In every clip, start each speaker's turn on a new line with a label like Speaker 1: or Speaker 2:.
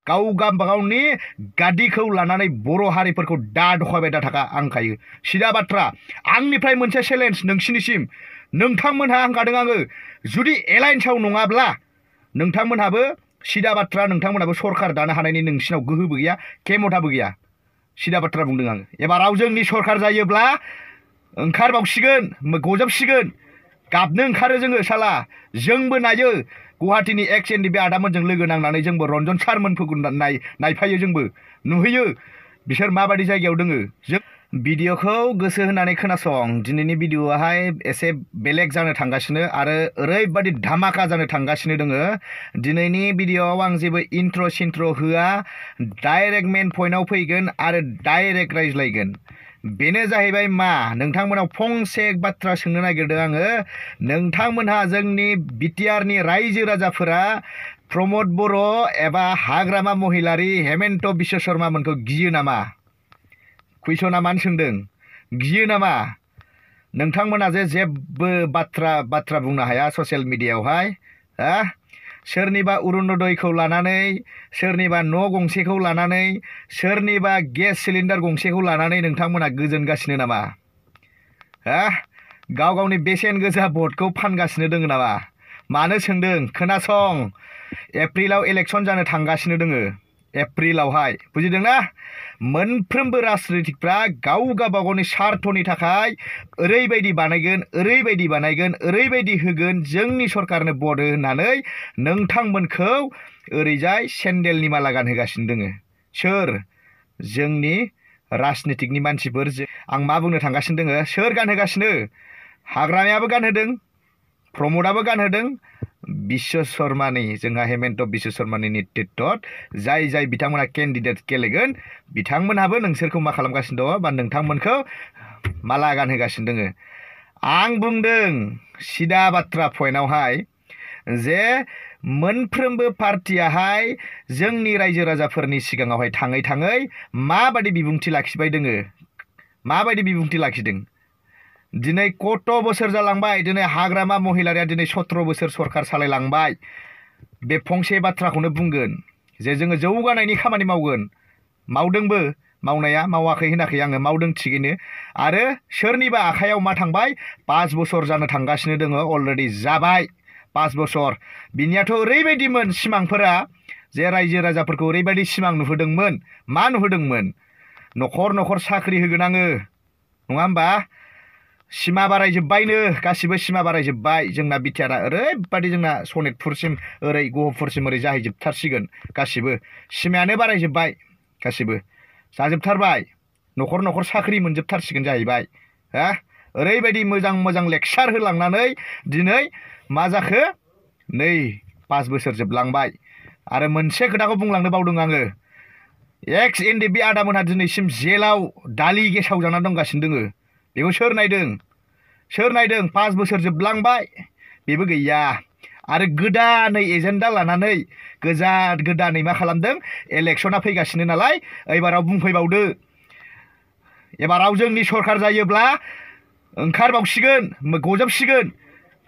Speaker 1: गाव गावबागावनि गादिखौ लानानै बर' हारिफोरखौ दा दखायबाय दा थाखा आंखायो सिदा बाथ्रा आंनिफ्राय मोनसे चेलेन्ज नोंसिनिसिम नोंथांमोनहा आंखादों आङो जुदि एलायन्सआव नङाब्ला नोंथांमोनहाबो सिदा बाथ्रा नोंथांमोनहाबो सरकार दानो हानायनि नोंसिनाव गोहोबो गैया खेमथाबो गैया सिदा बाथ्रा बुंदों आङो एबाराव जोंनि सरकार जायोब्ला ओंखारबावसिगोन गजबसिगोन गाबनो ओंखारो जोङो साला जोंबो नायो गुवाहाटीनि एक्स एनडिबि आदामोनजों लोगो नांनानै जोंबो रन्जन सारमोनफोरखौ नायफायो जोंबो नुहैयो बिसोर माबायदि जायगायाव दोङो जों भिडिअखौ गोसो होनानै खोनासं दिनैनि भिडिअआहाय एसे बेलेग जानो थांगासिनो आरो ओरैबायदि धामाका जानो थांगासिनो दोङो दिनैनि भिडिअआव आं जेबो इन्ट्र सिन्ट्र होआ डाइरेक्ट मेन पइन्टआव फैगोन आरो डाइरेक्ट रायज्लायगोन बेनो जाहैबाय मा नोंथांमोनाव फंसे बाथ्रा सोंनो नागिरदों आङो नोंथांमोनहा जोंनि बिटिआरनि रायजो राजाफोरा प्रमद बर' एबा हाग्रामा महिलारि हेमन्त बिश्व शर्मामोनखौ गियो नामा कुइसना मानो सोंदों गियो नामा नोंथांमोना जे जेबो बाथ्रा बुंनो हाया ससियेल मिडियायावहाय सोरनिबा अरुणोदयखौ लानानै सोरनिबा न' गंसेखौ लानानै सोरनिबा गेस सिलिन्डार गंसेखौ लानानै नोंथांमोना गोजोनगासिनो नामा गाव गावनि बेसेन गोसा भटखौ फानगासिनो दोङो नामा मानो सोंदों खोनासं एप्रिलाव इलेक्सन जानो थांगासिनो दोङो एप्रिलावहाय बुजिदोंना मोनफ्रोमबो राजनितिकफ्रा गाव गावबागावनि स्वार्थनि थाखाय ओरैबायदि बानायगोन ओरैबायदि होगोन जोंनि सरकारनो भट हो होननानै नोंथांमोनखौ ओरैजाय सेन्देलनि माला गानहोगासिनो दोङो सोर जोंनि राजनितिकनि मानसिफोर आं मा बुंनो थांगासिनो दोङो सोर गानहोगासिनो हाग्रामायाबो गानहोदों प्रमदआबो गानहोदों बिश्व शर्मानि जोंहा हेमन्त बिश्व शर्मानि नेतृत्वत जाय बिथांमोना केन्डिडेट गेलेगोन बिथांमोनहाबो नोंसोरखौ मा खालामगासिनो दङ बा नोंथांमोनखौ माला गानहोगासिनो दोङो आं बुंदों सिदा बाथ्रा पइन्टआवहाय जे मोनफ्रोमबो पार्टियाहाय जोंनि रायजो राजाफोरनि सिगाङावहाय थाङै माबायदि बिबुंथि लाखिबाय दोङो माबायदि बिबुंथि लाखिदों दिनै कत बोसोर जालांबाय दिनै हाग्रामा महिलारिया दिनै 17 बोसोर सरकार सालायलांबाय बे फंसे बाथ्राखौनो बुंगोन जे जोङो जौगानायनि खामानि मावगोन मावदोंबो मावनाया मावाखै होनाखै आङो मावदों थिगैनो आरो सोरनिबा आखायाव मा थांबाय 5 बोसोर जानो थांगासिनो दङ अलरेडि जाबाय 5 बोसोर बिनियाथ' ओरैबायदिमोन सिमांफोरा जे रायजो राजाफोरखौ ओरैबायदि सिमां नुहोदोंमोन मा नुहोदोंमोन न'खर साख्रि होगोन आङो नङा होमबा सिमा बारायजोब्बायनो गासिबो सिमा बारायजोब्बाय जोंना बिटिआरआ ओरैबायदि जोंना सनितपुरसिम ओरै गहपुरसिम ओरै जाहैजोबथारसिगोन गासिबो सिमायानो बारायजोब्बाय गासिबो जाजोबथारबाय न'खर साख्रि मोनजोबथारसिगोन जाहैबाय ओरैबायदि मोजां लेक्सार होलांनानै दिनै मा जाखो नै 5 बोसोर जोबलांबाय आरो मोनसे खोथाखौ बुंलांनो बावदों आङो एक्स एनडिबि आदामोनहा दिनैसिम जेलाव दालि गेसाव जानानै दंगासिनो दोङो बेखौ सोर नायदों 5 बोसोर जोबलांबाय बेबो गैया आरो गोदानै एजेन्डा लानानै गोदानै मा खालामदों इलेक्सना फैगासिनो नालाय एबाराव बुंफैबावदो एबाराव जोंनि सरकार जायोब्ला ओंखारबावसिगोन गजबसिगोन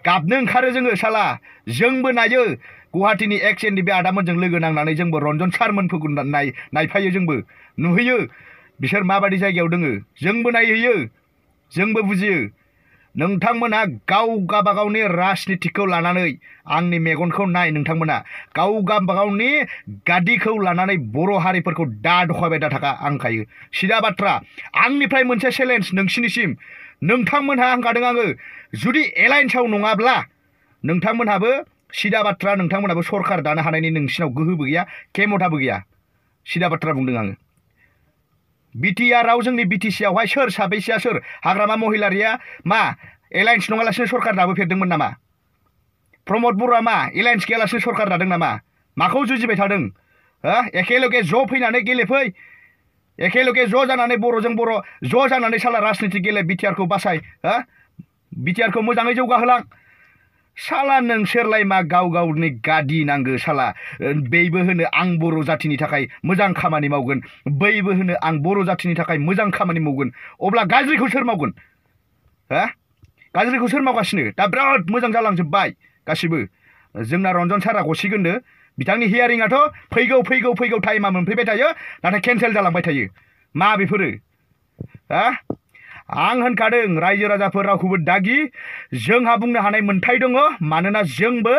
Speaker 1: गाबनो ओंखारो जोङो साला जोंबो नायो गुवाहाटीनि एक्स एनडिबि आदामोनजों लोगो नांनानै जोंबो रन्जन सारमोनफोरखौ नायफायो जोंबो नुहैयो बिसोर माबायदि जायगायाव दोङो जोंबो नायहैयो जोंबो बुजियो नोंथांमोना गाव गावबागावनि राजनितिकखौ लानानै आंनि मेगनखौ नाय नोंथांमोना गाव गावबागावनि गादिखौ लानानै बर' हारिफोरखौ दा दखायबाय दा थाखा आंखायो सिदा बाथ्रा आंनिफ्राय मोनसे चेलेन्ज नोंसिनिसिम नोंथांमोनहा आंखादों आङो जुदि एलायन्सआव नङाब्ला नोंथांमोनहाबो सिदा बाथ्रा नोंथांमोनहाबो सरकार दानो हानायनि नोंसिनाव गोहोबो गैया खेमथाबो गैया सिदा बाथ्रा बुंदों आङो बिटिआरआव जोंनि बिटिसिआवहाय सोर साबैसेया सोर हाग्रामा महिलारिया मा एलायन्स नङालासिनो सरकार दाबोफेरदोंमोन नामा प्रमद बर'आ मा एलायन्स गैयालासिनो सरकार दादों नामा माखौ जुजिबाय थादों एखेलगे ज' फैनानै गेलेफै एखेलगे ज' जानानै बर'जों बर' ज' जानानै साला राजनिति गेले बिटिआरखौ बासाय बिटिआरखौ मोजाङै जौगाहोलां साला नोंसोरलाय मा गाव गावनि गादि नांगो साला बैबो होनो आं बर' जातिनि थाखाय मोजां खामानि मावगोन बैबो होनो आं बर' जातिनि थाखाय मोजां खामानि मावगोन अब्ला गाज्रिखौ सोर मावगोन गाज्रिखौ सोर मावगासिनो दा बिराद मोजां जालांजोब्बाय गासिबो जोंना रन्जन सारा गसिगोननो बिथांनि हियारिंआथ' फैगौ टाइमा मोनफैबाय थायो नाथाय केन्सेल जालांबाय थायो मा बेफोरो आं होनखादों रायजो राजाफोर रावखौबो दागि जोंहा बुंनो हानाय मोन्थाय दङ मानोना जोंबो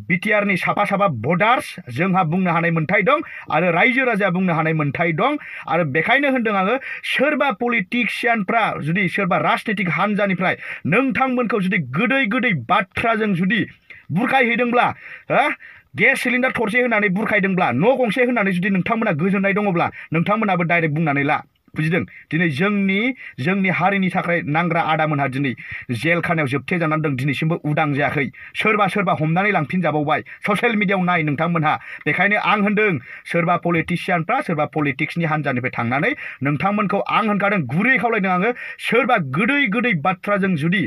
Speaker 1: बिटिआरनि साफा साफा भटार्स जोंहा बुंनो हानाय मोन्थाय दं आरो रायजो राजाया बुंनो हानाय मोन्थाय दं आरो बेखायनो होनदों आङो सोरबा पलिटिशियानफ्रा जुदि सोरबा राजनीतिक हान्जानिफ्राय नोंथांमोनखौ जुदि गोदै बाथ्राजों जुदि बुरखायहैदोंब्ला गेस सिलिन्डार थरसे होनानै बुरखायदोंब्ला न' गंसे होनानै जुदि नोंथांमोना गोजोननाय दङब्ला नोंथांमोनाबो डाइरेक्ट बुंनानै ला बुजिदों दिनै जोंनि हारिनि थाखाय नांग्रा आदामोनहा दिनै जेल खानायाव जोबथे जानानै दं दिनैसिमबो उदां जायाखै सोरबा हमनानै लांफिनजाबावबाय ससियेल मिडियायाव नाय नोंथांमोनहा बेखायनो आं होनदों सोरबा पलिटिशियानफ्रा सोरबा पलिटिक्सनि हान्जानिफ्राय थांनानै नोंथांमोनखौ आं होनखादों गुरै खावलायदों आङो सोरबा गोदै बाथ्राजों जुदि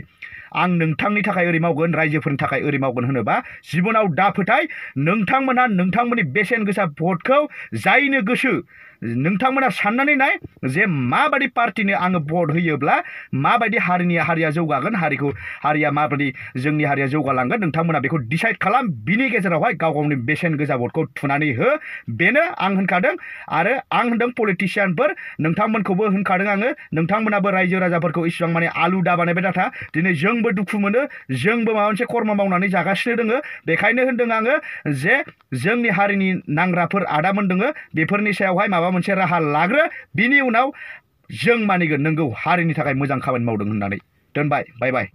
Speaker 1: आं नोंथांनि थाखाय ओरै मावगोन रायजोफोरनि थाखाय ओरै मावगोन होनोबा जिबनाव दा फोथाय नोंथांमोनहा नोंथांमोननि बेसेन गोसा भटखौ जायनो गोसो नोंथांमोना साननानै नाय जे माबायदि पार्टिनो आङो भट होयोब्ला माबायदि हारिया जौगागोन हारिया माबायदि जोंनि हारिया जौगालांगोन नोंथांमोना बेखौ डिसाइड खालाम बिनि गेजेरावहाय गावनि बेसेन गोसा भटखौ थुनानै हो बेनो आं होनखादों आरो आं होनदों पलिटिशियानफोर नोंथांमोनखौबो होनखादों आङो नोंथांमोनाबो रायजो राजाफोरखौ इसिबां माने आलु दा बानायबाय दाथा दिनै जोंबो दुखु मोनो जोंबो माबा मोनसे कर्म मावनानै जागासिनो दोङो बेखायनो होनदों आङो जे जोंनि हारिनि नांग्राफोर आदामोन दोङो बेफोरनि सायावहाय माबा मोनसे राहा लाग्रो बिनि उनाव जों मानिगोन नोंगौ हारिनि थाखाय मोजां खामानि मावदों होननानै दोनबाय बाय बाय